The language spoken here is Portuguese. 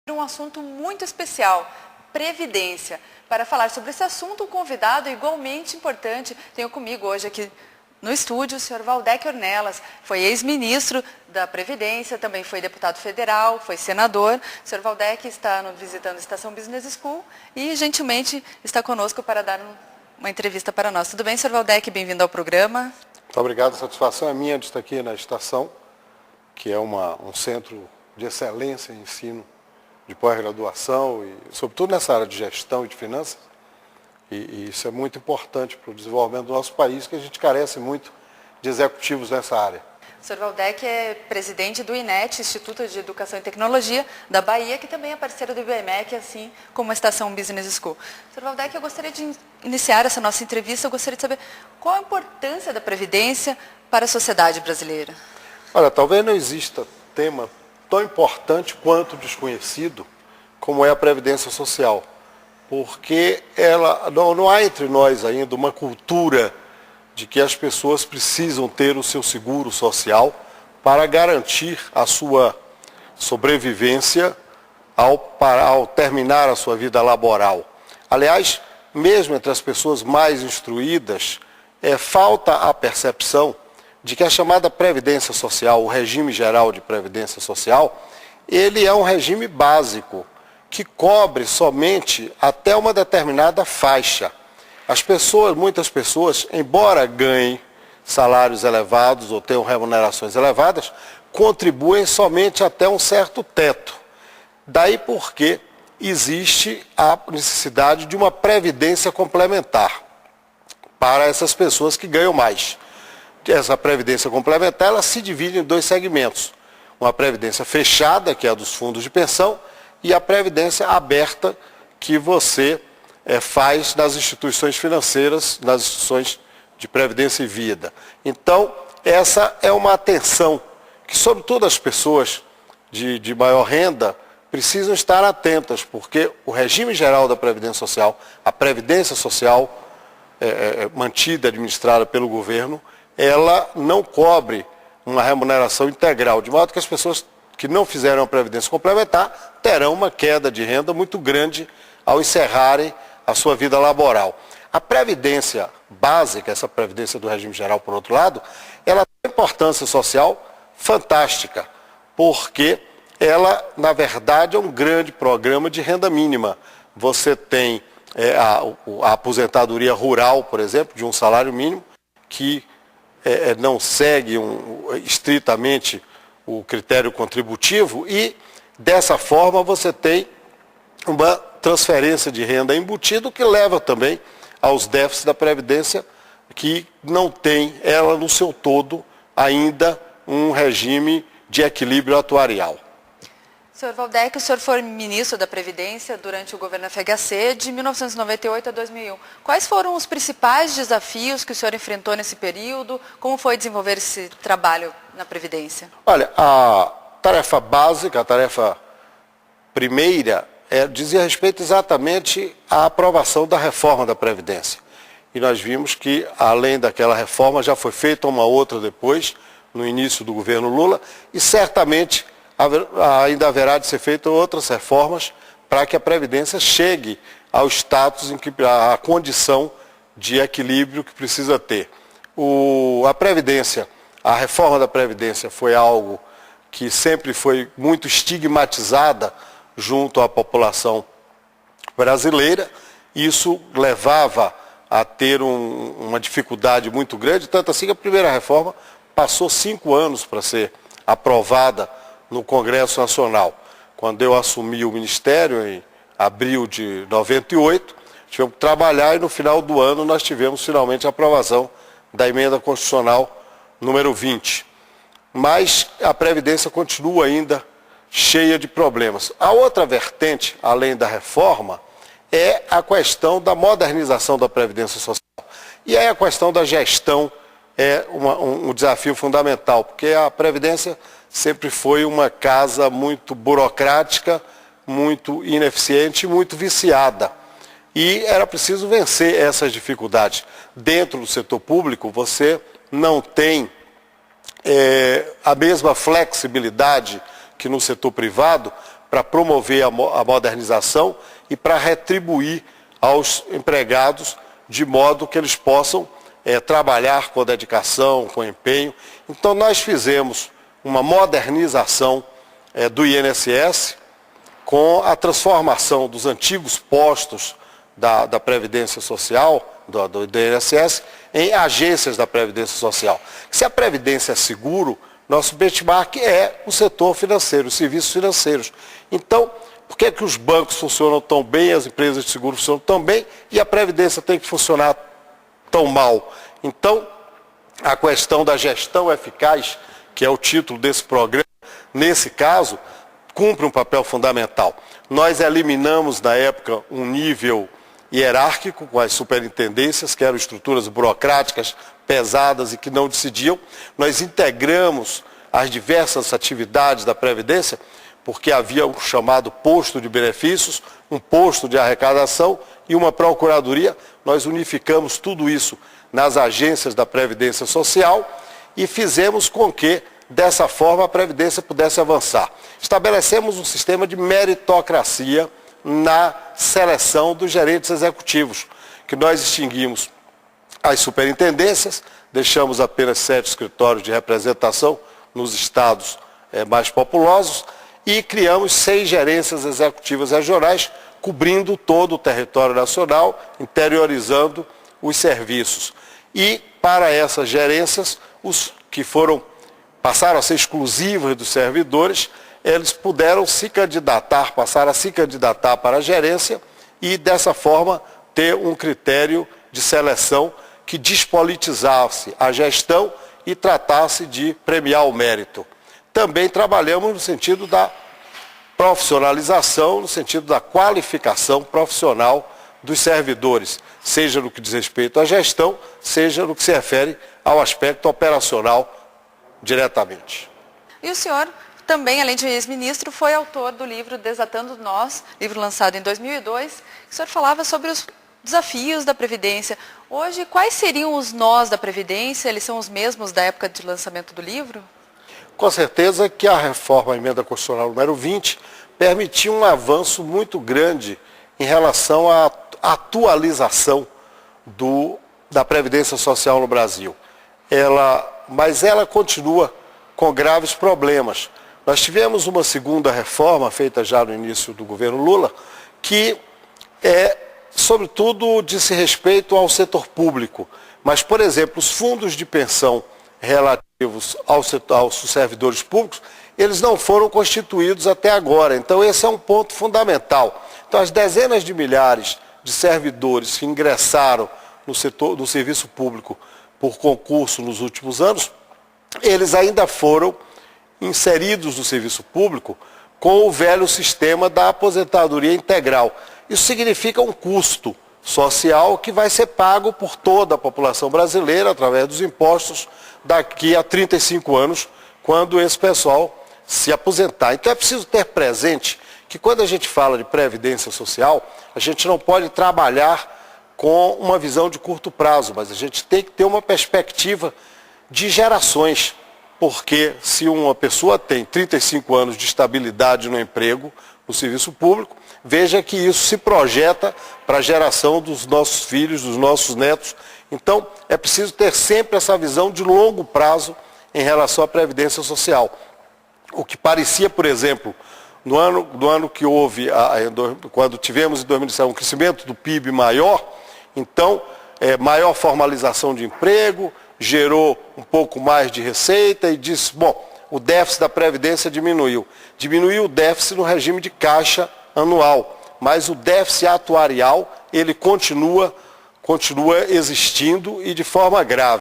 Um assunto muito especial, previdência. Para falar sobre esse assunto, um convidado igualmente importante, tenho comigo hoje aqui no estúdio o senhor Valdec Ornelas, foi ex-ministro da Previdência, também foi deputado federal, foi senador. O senhor Valdec está visitando a Estação Business School e gentilmente está conosco para dar uma entrevista para nós. Tudo bem, senhor Valdec? Bem-vindo ao programa. Muito obrigado, a satisfação é minha de estar aqui na estação, que é um centro de excelência em ensino de pós-graduação e sobretudo nessa área de gestão e de finanças. E isso é muito importante para o desenvolvimento do nosso país, que a gente carece muito de executivos nessa área. O senhor Valdec é presidente do INET, Instituto de Educação e Tecnologia da Bahia, que também é parceiro do IBMEC, assim como a Estação Business School. Senhor Valdec, eu gostaria de iniciar essa nossa entrevista, eu gostaria de saber qual a importância da Previdência para a sociedade brasileira. Olha, talvez não exista tema tão importante quanto desconhecido como é a Previdência Social, porque não há entre nós ainda uma cultura de que as pessoas precisam ter o seu seguro social para garantir a sua sobrevivência ao terminar a sua vida laboral. Aliás, mesmo entre as pessoas mais instruídas, falta a percepção de que a chamada Previdência Social, o regime geral de Previdência Social, ele é um regime básico, que cobre somente até uma determinada faixa. Muitas pessoas, embora ganhem salários elevados ou tenham remunerações elevadas, contribuem somente até um certo teto. Daí porque existe a necessidade de uma previdência complementar para essas pessoas que ganham mais. Essa previdência complementar, ela se divide em dois segmentos. Uma previdência fechada, que é a dos fundos de pensão, e a previdência aberta, que você faz nas instituições financeiras, nas instituições de previdência e vida. Então, essa é uma atenção que, sobretudo, as pessoas de maior renda precisam estar atentas, porque o regime geral da Previdência Social, a Previdência Social mantida, administrada pelo governo, ela não cobre uma remuneração integral, de modo que as pessoas que não fizeram a previdência complementar terão uma queda de renda muito grande ao encerrarem a sua vida laboral. A previdência básica, essa previdência do regime geral, por outro lado, ela tem importância social fantástica, porque ela, na verdade, é um grande programa de renda mínima. Você tem a aposentadoria rural, por exemplo, de um salário mínimo, que não segue estritamente o critério contributivo e, dessa forma, você tem uma transferência de renda embutido que leva também aos déficits da Previdência, que não tem, ela no seu todo, ainda um regime de equilíbrio atuarial. Senhor Valdec, o senhor foi ministro da Previdência durante o governo FHC de 1998 a 2001. Quais foram os principais desafios que o senhor enfrentou nesse período? Como foi desenvolver esse trabalho na Previdência? Olha, a tarefa básica, a tarefa primeira, dizia respeito exatamente à aprovação da reforma da Previdência. E nós vimos que, além daquela reforma, já foi feita uma outra depois, no início do governo Lula, e certamente ainda haverá de ser feitas outras reformas para que a Previdência chegue ao status, à condição de equilíbrio que precisa ter. A Previdência, a reforma da Previdência foi algo que sempre foi muito estigmatizada junto à população brasileira. Isso levava a ter uma dificuldade muito grande, tanto assim que a primeira reforma passou 5 anos para ser aprovada no Congresso Nacional. Quando eu assumi o Ministério, em abril de 98, tivemos que trabalhar e no final do ano nós tivemos finalmente a aprovação da Emenda Constitucional número 20. Mas a Previdência continua ainda cheia de problemas. A outra vertente, além da reforma, é a questão da modernização da Previdência Social. E aí a questão da gestão é um desafio fundamental, porque a Previdência sempre foi uma casa muito burocrática, muito ineficiente, muito viciada. E era preciso vencer essas dificuldades. Dentro do setor público, você não tem a mesma flexibilidade que no setor privado para promover a modernização e para retribuir aos empregados de modo que eles possam trabalhar com dedicação, com empenho. Então nós fizemos uma modernização do INSS com a transformação dos antigos postos da Previdência Social, do INSS, em agências da Previdência Social. Se a Previdência é seguro, nosso benchmark é o setor financeiro, os serviços financeiros. Então, por que os bancos funcionam tão bem, as empresas de seguro funcionam tão bem e a Previdência tem que funcionar tão mal? Então, a questão da gestão eficaz, que é o título desse programa, nesse caso, cumpre um papel fundamental. Nós eliminamos, na época, um nível hierárquico com as superintendências, que eram estruturas burocráticas pesadas e que não decidiam. Nós integramos as diversas atividades da Previdência, porque havia um chamado posto de benefícios, um posto de arrecadação e uma procuradoria. Nós unificamos tudo isso nas agências da Previdência Social e fizemos com que, dessa forma, a Previdência pudesse avançar. Estabelecemos um sistema de meritocracia na seleção dos gerentes executivos, que nós extinguimos as superintendências, deixamos apenas 7 escritórios de representação nos estados mais populosos e criamos 6 gerências executivas regionais, cobrindo todo o território nacional, interiorizando os serviços. E para essas gerências, os que passaram a ser exclusivas dos servidores, eles puderam se candidatar, passaram a se candidatar para a gerência e, dessa forma, ter um critério de seleção que despolitizasse a gestão e tratasse de premiar o mérito. Também trabalhamos no sentido da profissionalização, no sentido da qualificação profissional dos servidores, seja no que diz respeito à gestão, seja no que se refere ao aspecto operacional diretamente. E o senhor também, além de ex-ministro, foi autor do livro Desatando Nós, livro lançado em 2002, que o senhor falava sobre os desafios da Previdência. Hoje, quais seriam os nós da Previdência? Eles são os mesmos da época de lançamento do livro? Com certeza que a reforma, a emenda constitucional número 20, permitiu um avanço muito grande em relação à atualização da Previdência Social no Brasil. Mas ela continua com graves problemas. Nós tivemos uma segunda reforma, feita já no início do governo Lula, que sobretudo, disse respeito ao setor público. Mas, por exemplo, os fundos de pensão relativos aos servidores públicos, eles não foram constituídos até agora. Então, esse é um ponto fundamental. Então, as dezenas de milhares de servidores que ingressaram no serviço público por concurso nos últimos anos, eles ainda foram inseridos no serviço público com o velho sistema da aposentadoria integral. Isso significa um custo social que vai ser pago por toda a população brasileira através dos impostos daqui a 35 anos, quando esse pessoal se aposentar. Então é preciso ter presente que quando a gente fala de previdência social, a gente não pode trabalhar com uma visão de curto prazo, mas a gente tem que ter uma perspectiva de gerações. Porque se uma pessoa tem 35 anos de estabilidade no emprego, no serviço público, veja que isso se projeta para a geração dos nossos filhos, dos nossos netos. Então, é preciso ter sempre essa visão de longo prazo em relação à Previdência Social. O que parecia, por exemplo, no ano que houve, quando tivemos em 2017 um crescimento do PIB maior, então, maior formalização de emprego, gerou um pouco mais de receita e disse, bom, o déficit da Previdência diminuiu. Diminuiu o déficit no regime de caixa anual, mas o déficit atuarial, ele continua existindo e de forma grave.